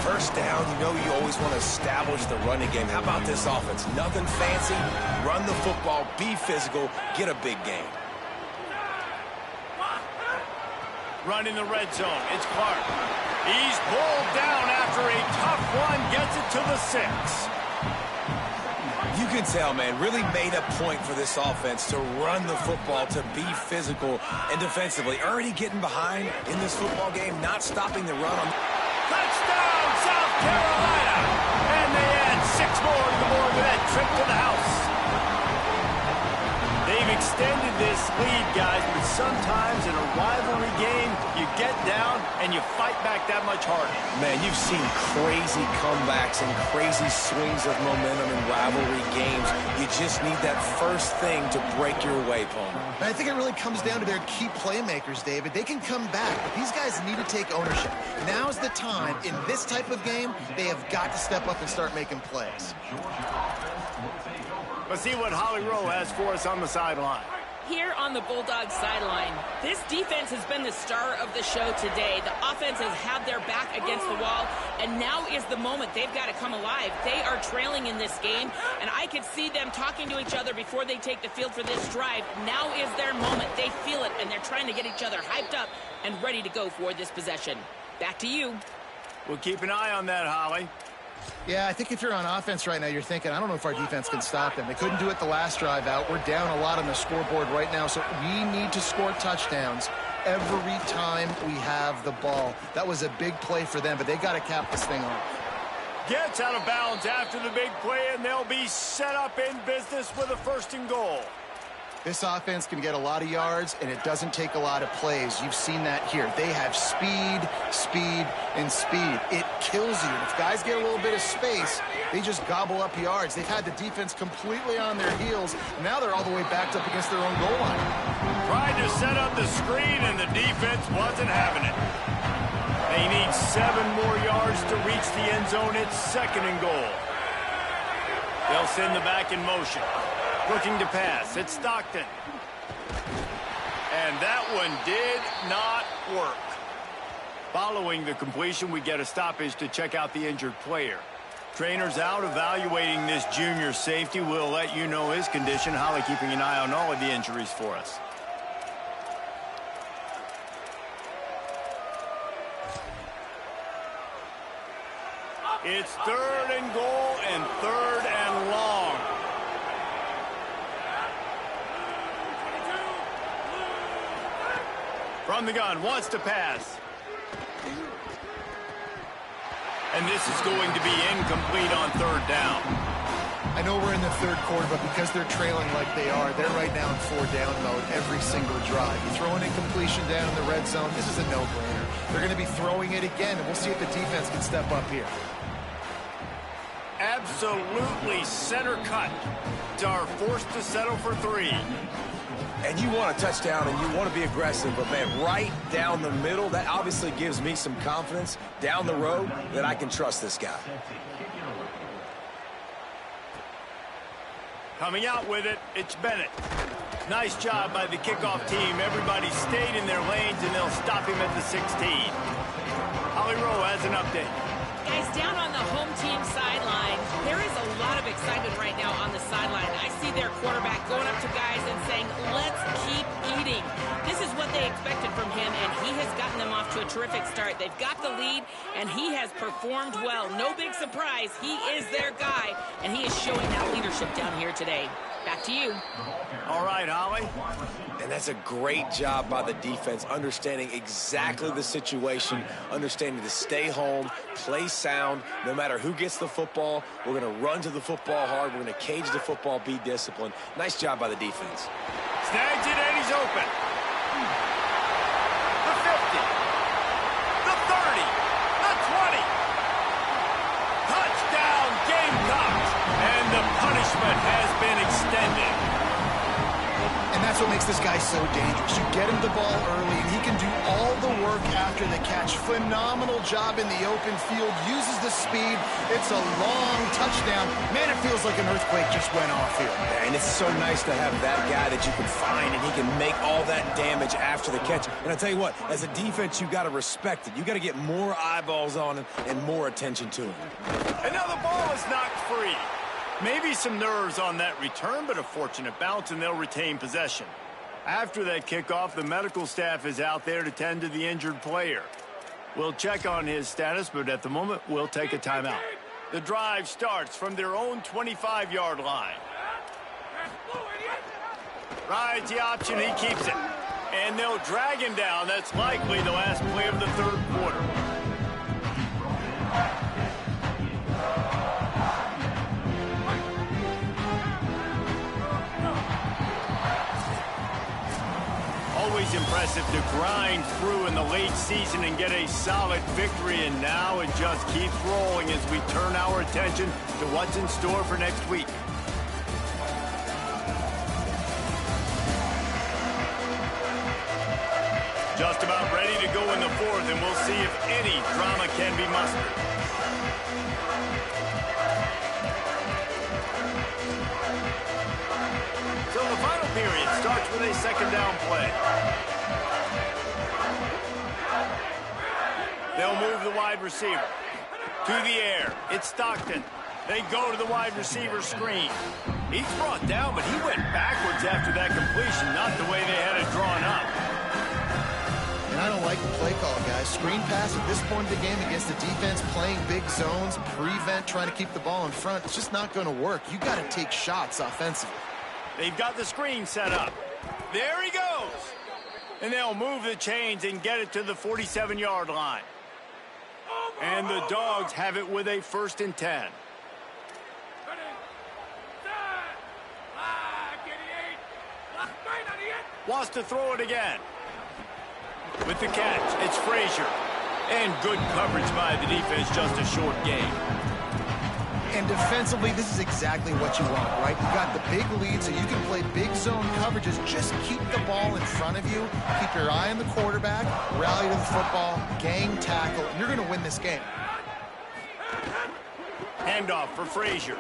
1st down, you know you always want to establish the running game. How about this offense? Nothing fancy. Run the football, be physical, get a big gain. Run in the red zone. It's Clark. He's pulled down after a tough run. Gets it to the 6. You can tell, man, really made a point for this offense to run the football, to be physical and defensively. Already getting behind in this football game, not stopping the run on. Touchdown, South Carolina! And they add 6 more to the board with that trip to the house. They've extended this lead, guys, but sometimes in a rivalry game, you get down and you fight back that much harder. Man, you've seen crazy comebacks and crazy swings of momentum in rivalry games. You just need that first thing to break your way, Palmer. And I think it really comes down to their key playmakers, David. They can come back, but these guys need to take ownership. Now's the time. In this type of game, they have got to step up and start making plays. Let's see what Holly Rowe has for us on the sideline. Here on the Bulldogs sideline, this defense has been the star of the show today. The offense has had their back against the wall, and now is the moment they've got to come alive. They are trailing in this game, and I could see them talking to each other before they take the field for this drive. Now is their moment. They feel it, and they're trying to get each other hyped up and ready to go for this possession. Back to you. We'll keep an eye on that, Holly. Yeah, I think if you're on offense right now, you're thinking, I don't know if our defense can stop them. They couldn't do it the last drive out. We're down a lot on the scoreboard right now, so we need to score touchdowns every time we have the ball. That was a big play for them, but they got to cap this thing off. Gets out of bounds after the big play, and they'll be set up in business with a 1st and goal. This offense can get a lot of yards, and it doesn't take a lot of plays. You've seen that here. They have speed, speed, and speed. It kills you. If guys get a little bit of space, they just gobble up yards. They've had the defense completely on their heels. Now they're all the way backed up against their own goal line. Tried to set up the screen, and the defense wasn't having it. They need 7 more yards to reach the end zone. It's 2nd and goal. They'll send the back in motion. Looking to pass. It's Stockton. And that one did not work. Following the completion, we get a stoppage to check out the injured player. Trainer's out evaluating this junior safety. We'll let you know his condition. Holly keeping an eye on all of the injuries for us. It's 3rd and goal and 3rd and long. From the gun, wants to pass. And this is going to be incomplete on 3rd down. I know we're in the 3rd quarter, but because they're trailing like they are, they're right now in 4-down mode every single drive. You throw an incompletion down in the red zone, this is a no-brainer. They're going to be throwing it again, and we'll see if the defense can step up here. Absolutely center cut. Are forced to settle for 3. And you want a touchdown and you want to be aggressive, but man, right down the middle, that obviously gives me some confidence down the road that I can trust this guy. Coming out with it, it's Bennett. Nice job by the kickoff team. Everybody stayed in their lanes, and they'll stop him at the 16. Holly Rowe has an update. Guys, down on the home team sideline, there is a lot of excitement right now on the sideline. I see their quarterback going up to guys and saying, let's keep eating. This is what they expected from him, and he has gotten them off to a terrific start. They've got the lead, and he has performed well. No big surprise. He is their guy, and he is showing that leadership down here today. Back to you. All right, Holly. And that's a great job by the defense, understanding exactly the situation, understanding to stay home, play sound, no matter who gets the football. We're going to run to the football hard. We're going to cage the football, be disciplined. Nice job by the defense. Snags it, and he's open. The 50. The 30. The 20. Touchdown, Gamecocks. And the punishment has been extended. And that's what makes this guy so dangerous. You get him the ball early, and he can do all the work after the catch. Phenomenal job in the open field. Uses the speed. It's a long touchdown. Man, it feels like an earthquake just went off here. And it's so nice to have that guy that you can find, and he can make all that damage after the catch. And I tell you what, as a defense, you got to respect it. You got to get more eyeballs on him and more attention to him. And now the ball is knocked free. Maybe some nerves on that return, but a fortunate bounce, and they'll retain possession. After that kickoff, the medical staff is out there to tend to the injured player. We'll check on his status, but at the moment, we'll take a timeout. The drive starts from their own 25-yard line. Rides the option, he keeps it. And they'll drag him down. That's likely the last play of the third quarter. Always impressive to grind through in the late season and get a solid victory, and now it just keeps rolling as we turn our attention to what's in store for next week. Just about ready to go in the fourth, and we'll see if any drama can be mustered. So the final period starts with a second down play. They'll move the wide receiver to the air. It's Stockton. They go to the wide receiver screen. He's brought down, but he went backwards after that completion, not the way they had it drawn up. And I don't like the play call, guys. Screen pass at this point of the game against the defense, playing big zones, prevent, trying to keep the ball in front. It's just not going to work. You got to take shots offensively. They've got the screen set up. There he goes. And they'll move the chains and get it to the 47-yard line. And the Dogs have it with a 1st and 10. Wants to throw it again. With the catch, it's Frazier. And good coverage by the defense, just a short game. And defensively, this is exactly what you want, right? You got the big lead, so you can play big zone coverages. Just keep the ball in front of you. Keep your eye on the quarterback. Rally to the football. Gang tackle. And you're going to win this game. Handoff for Frazier.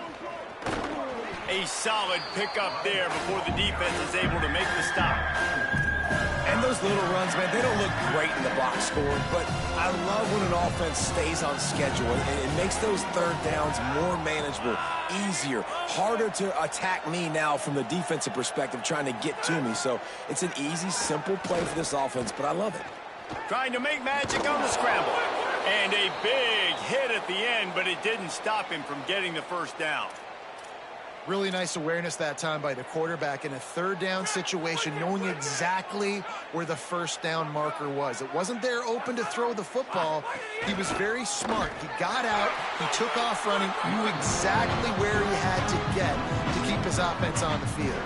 A solid pickup there before the defense is able to make the stop. And those little runs, man, they don't look great in the box score, but I love when an offense stays on schedule. It makes those third downs more manageable, easier, harder to attack me now from the defensive perspective trying to get to me. So it's an easy, simple play for this offense, but I love it. Trying to make magic on the scramble. And a big hit at the end, but it didn't stop him from getting the first down. Really nice awareness that time by the quarterback in a third down situation, knowing exactly where the first down marker was. It wasn't there open to throw the football. He was very smart. He got out, he took off running, knew exactly where he had to get to keep his offense on the field.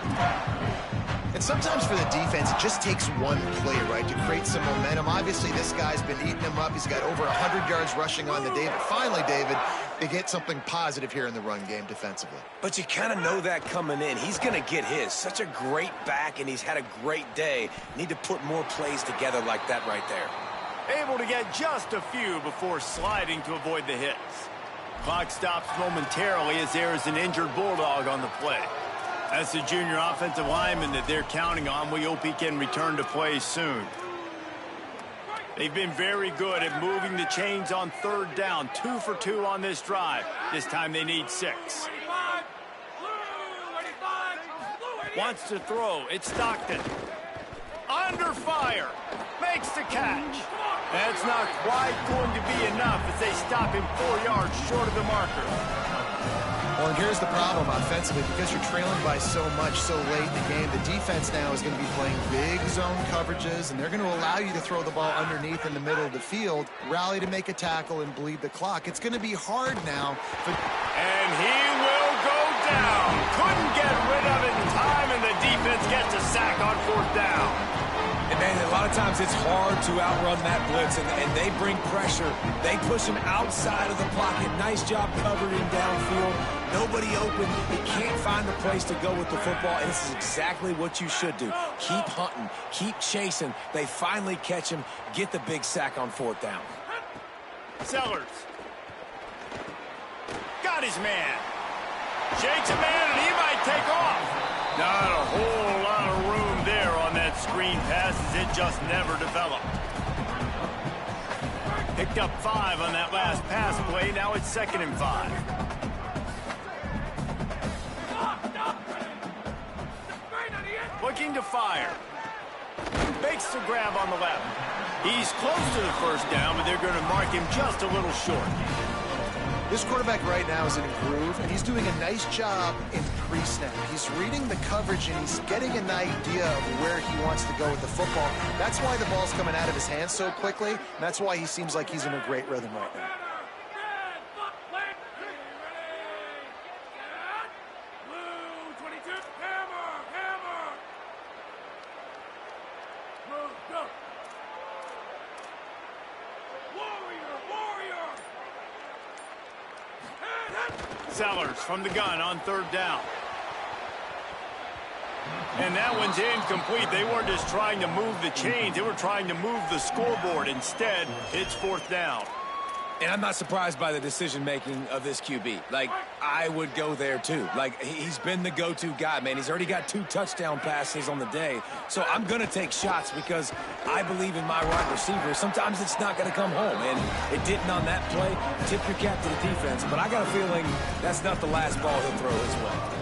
And sometimes for the defense, it just takes one play, right, to create some momentum. Obviously, this guy's been eating him up. He's got over 100 yards rushing on the day. But finally, David, they get something positive here in the run game defensively. But you kind of know that coming in. He's going to get his. Such a great back, and he's had a great day. Need to put more plays together like that right there. Able to get just a few before sliding to avoid the hits. Clock stops momentarily as there is an injured Bulldog on the play. That's the junior offensive lineman that they're counting on. We hope he can return to play soon. They've been very good at moving the chains on third down. 2 for 2 on this drive. This time they need 6. Wants to throw. It's Stockton. Under fire. Makes the catch. That's not quite going to be enough as they stop him 4 yards short of the marker. Well, and here's the problem offensively. Because you're trailing by so much so late in the game, the defense now is going to be playing big zone coverages, and they're going to allow you to throw the ball underneath in the middle of the field, rally to make a tackle, and bleed the clock. It's going to be hard now. And he will go down. Couldn't get rid of it in time, and the defense gets a sack on 4th down. And, man, a lot of times it's hard to outrun that blitz, and they bring pressure. They push him outside of the pocket. Nice job covering downfield. Nobody open. He can't find the place to go with the football, and this is exactly what you should do. Keep hunting. Keep chasing. They finally catch him. Get the big sack on 4th down. Sellers. Got his man. Shakes a man, and he might take off. Not a whole lot of room there on that screen pass as it just never developed. Picked up 5 on that last pass play. Now it's 2nd and 5. Looking to fire. Makes the grab on the left. He's close to the 1st down, but they're going to mark him just a little short. This quarterback right now is in a groove, and he's doing a nice job in pre-snap. He's reading the coverage, and he's getting an idea of where he wants to go with the football. That's why the ball's coming out of his hands so quickly, and that's why he seems like he's in a great rhythm right now. Sellers from the gun on 3rd down. And that one's incomplete. They weren't just trying to move the chains. They were trying to move the scoreboard. Instead, it's 4th down. And I'm not surprised by the decision-making of this QB. Like, I would go there, too. Like, he's been the go-to guy, man. He's already got 2 touchdown passes on the day. So I'm going to take shots because I believe in my wide receiver. Sometimes it's not going to come home, and it didn't on that play. Tip your cap to the defense, but I got a feeling that's not the last ball he'll throw as well.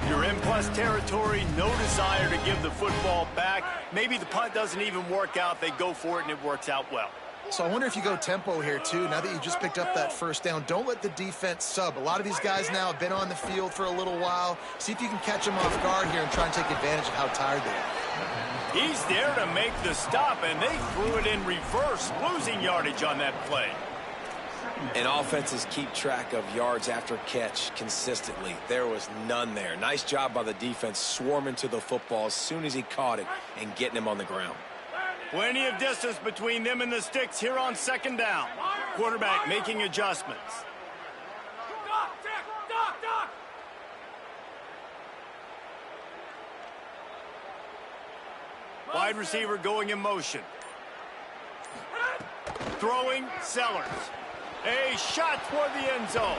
You're in plus territory, no desire to give the football back. Maybe the punt doesn't even work out. They go for it, and it works out well. So I wonder if you go tempo here, too, now that you just picked up that 1st down. Don't let the defense sub. A lot of these guys now have been on the field for a little while. See if you can catch them off guard here and try and take advantage of how tired they are. He's there to make the stop, and they threw it in reverse, losing yardage on that play. And offenses keep track of yards after catch consistently. There was none there. Nice job by the defense swarming to the football as soon as he caught it and getting him on the ground. Plenty of distance between them and the sticks here on 2nd down. Quarterback making adjustments. Wide receiver going in motion. Throwing, Sellers. A shot toward the end zone.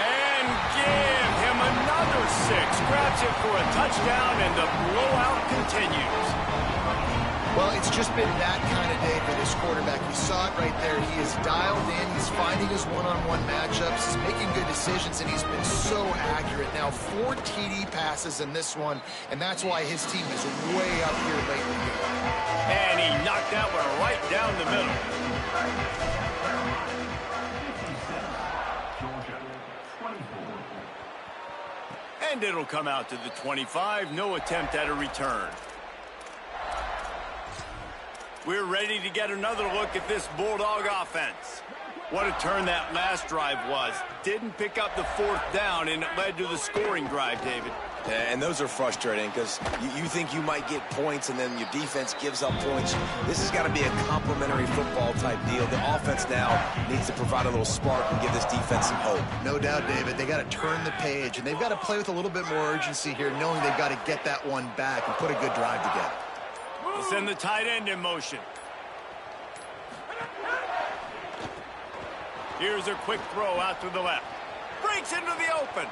And give him another 6. Grabs it for a touchdown, and the blowout continues. Well, it's just been that kind of day for this quarterback. You saw it right there. He is dialed in. He's finding his one-on-one matchups. He's making good decisions, and he's been so accurate. Now, 4 TD passes in this one, and that's why his team is way up here late in the game. And he knocked that one right down the middle. And it'll come out to the 25. No attempt at a return. We're ready to get another look at this Bulldog offense. What a turn that last drive was. Didn't pick up the 4th down, and it led to the scoring drive, David. Yeah, and those are frustrating because you think you might get points, and then your defense gives up points. This has got to be a complementary football type deal. The offense now needs to provide a little spark and give this defense some hope. No doubt, David. They got to turn the page, and they've got to play with a little bit more urgency here, knowing they've got to get that one back and put a good drive together. We'll send the tight end in motion. Here's a quick throw out to the left. Breaks into the open.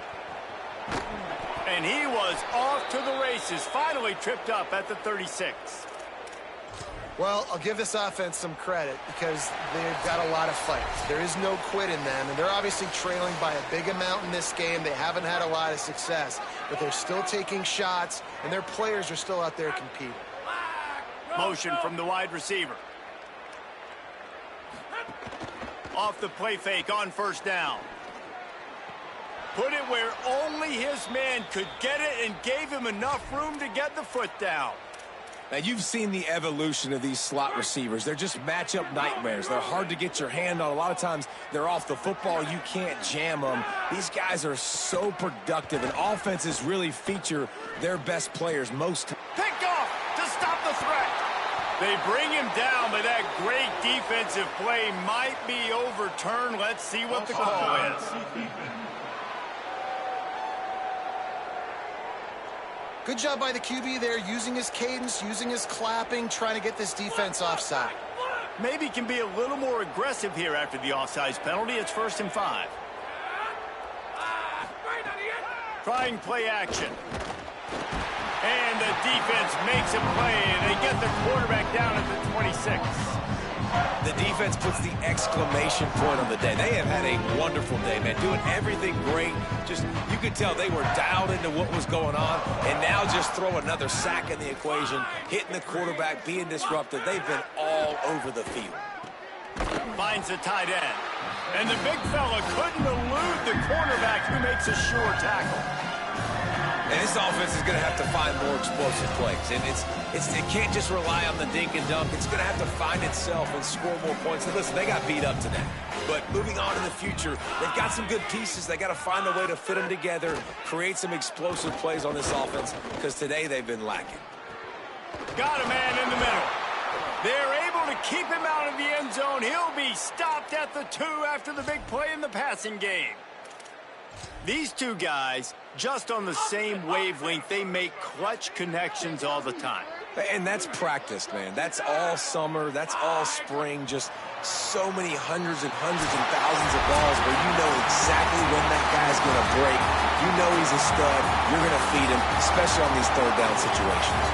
And he was off to the races. Finally tripped up at the 36. Well, I'll give this offense some credit because they've got a lot of fight. There is no quit in them, and they're obviously trailing by a big amount in this game. They haven't had a lot of success, but they're still taking shots, and their players are still out there competing. Motion from the wide receiver. Off the play fake on first down. Put it where only his man could get it and gave him enough room to get the foot down. Now, you've seen the evolution of these slot receivers. They're just matchup nightmares. They're hard to get your hand on. A lot of times, they're off the football. You can't jam them. These guys are so productive, and offenses really feature their best players most. Picked off to stop the threat. They bring him down, but that great defensive play might be overturned. Let's see what the call is. Good job by the QB there, using his cadence, using his clapping, trying to get this defense offside. Maybe can be a little more aggressive here after the offsides penalty. It's 1st and 5. Trying play action. And the defense makes a play, and they get the quarterback down at the 26. The defense puts the exclamation point on the day. They have had a wonderful day, man, doing everything great. Just, you could tell they were dialed into what was going on, and now just throw another sack in the equation, hitting the quarterback, being disruptive. They've been all over the field. Finds the tight end. And the big fella couldn't elude the cornerback who makes a sure tackle. And this offense is going to have to find more explosive plays. And it can't just rely on the dink and dunk. It's going to have to find itself and score more points. And listen, they got beat up today. But moving on in the future, they've got some good pieces. They got to find a way to fit them together, create some explosive plays on this offense, because today they've been lacking. Got a man in the middle. They're able to keep him out of the end zone. He'll be stopped at the 2 after the big play in the passing game. These two guys, just on the same wavelength, they make clutch connections all the time. And that's practice, man. That's all summer. That's all spring. Just so many hundreds and thousands of balls where you know exactly when that guy's going to break. You know he's a stud. You're going to feed him, especially on these third down situations.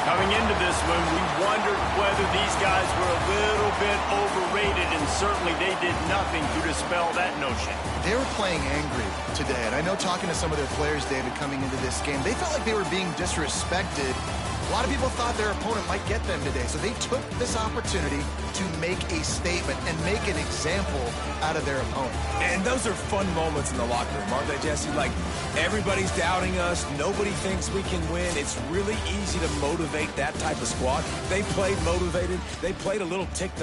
Coming into this one, we wondered whether these guys were a little bit overrated, and certainly they did nothing to dispel that notion. They were playing angry today, and I know talking to some of their players, David, coming into this game, they felt like they were being disrespected. A lot of people thought their opponent might get them today, so they took this opportunity to make a statement and make an example out of their opponent. And those are fun moments in the locker room, aren't they, Jesse? Like, everybody's doubting us. Nobody thinks we can win. It's really easy to motivate that type of squad. They played motivated. They played a little ticked